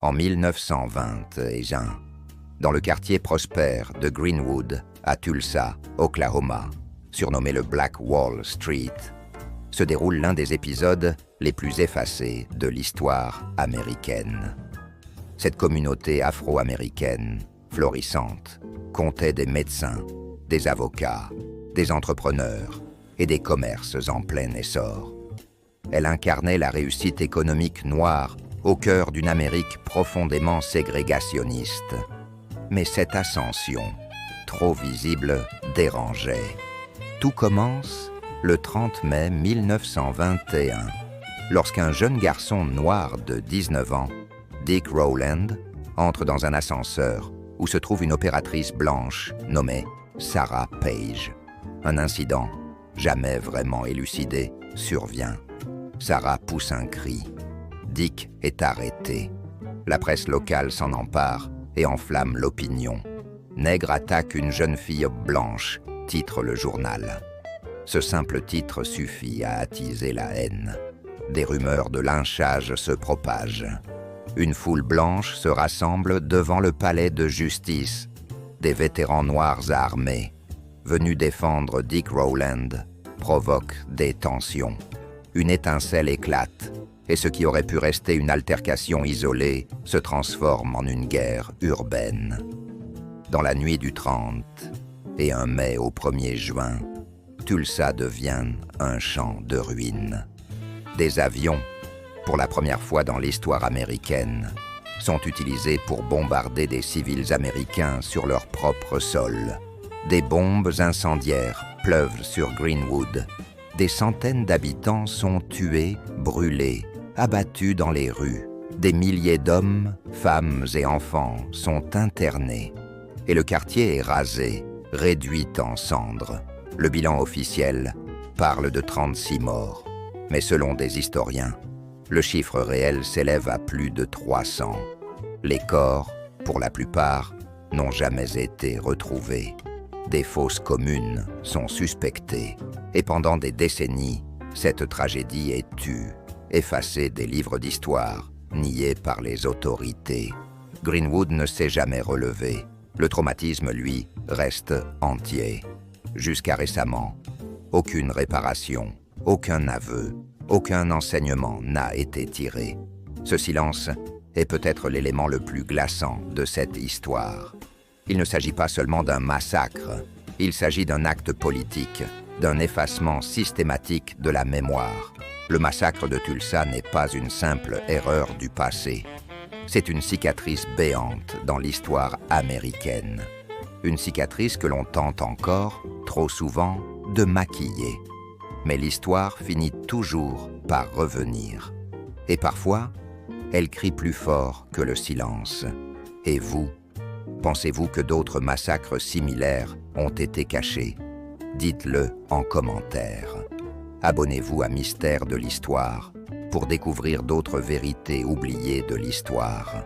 En 1921, dans le quartier prospère de Greenwood, à Tulsa, Oklahoma, surnommé le Black Wall Street, se déroule l'un des épisodes les plus effacés de l'histoire américaine. Cette communauté afro-américaine, florissante, comptait des médecins, des avocats, des entrepreneurs et des commerces en plein essor. Elle incarnait la réussite économique noire au cœur d'une Amérique profondément ségrégationniste. Mais cette ascension, trop visible, dérangeait. Tout commence le 30 mai 1921, lorsqu'un jeune garçon noir de 19 ans, Dick Rowland, entre dans un ascenseur où se trouve une opératrice blanche nommée Sarah Page. Un incident, jamais vraiment élucidé, survient. Sarah pousse un cri. Dick est arrêté. La presse locale s'en empare et enflamme l'opinion. Nègre attaque une jeune fille blanche, titre le journal. Ce simple titre suffit à attiser la haine. Des rumeurs de lynchage se propagent. Une foule blanche se rassemble devant le palais de justice. Des vétérans noirs armés, venus défendre Dick Rowland, provoquent des tensions. Une étincelle éclate, et ce qui aurait pu rester une altercation isolée se transforme en une guerre urbaine. Dans la nuit du 30 et un mai au 1er juin, Tulsa devient un champ de ruines. Des avions, pour la première fois dans l'histoire américaine, sont utilisés pour bombarder des civils américains sur leur propre sol. Des bombes incendiaires pleuvent sur Greenwood. Des centaines d'habitants sont tués, brûlés, abattus dans les rues. Des milliers d'hommes, femmes et enfants sont internés. Et le quartier est rasé, réduit en cendres. Le bilan officiel parle de 36 morts. Mais selon des historiens, le chiffre réel s'élève à plus de 300. Les corps, pour la plupart, n'ont jamais été retrouvés. Des fosses communes sont suspectées. Et pendant des décennies, cette tragédie est tue, effacée des livres d'histoire, niée par les autorités. Greenwood ne s'est jamais relevé. Le traumatisme, lui, reste entier. Jusqu'à récemment, aucune réparation, aucun aveu, aucun enseignement n'a été tiré. Ce silence est peut-être l'élément le plus glaçant de cette histoire. Il ne s'agit pas seulement d'un massacre, il s'agit d'un acte politique, d'un effacement systématique de la mémoire. Le massacre de Tulsa n'est pas une simple erreur du passé. C'est une cicatrice béante dans l'histoire américaine. Une cicatrice que l'on tente encore, trop souvent, de maquiller. Mais l'histoire finit toujours par revenir. Et parfois, elle crie plus fort que le silence. Et vous, pensez-vous que d'autres massacres similaires ont été cachés? Dites-le en commentaire. Abonnez-vous à Mystères de l'Histoire pour découvrir d'autres vérités oubliées de l'histoire.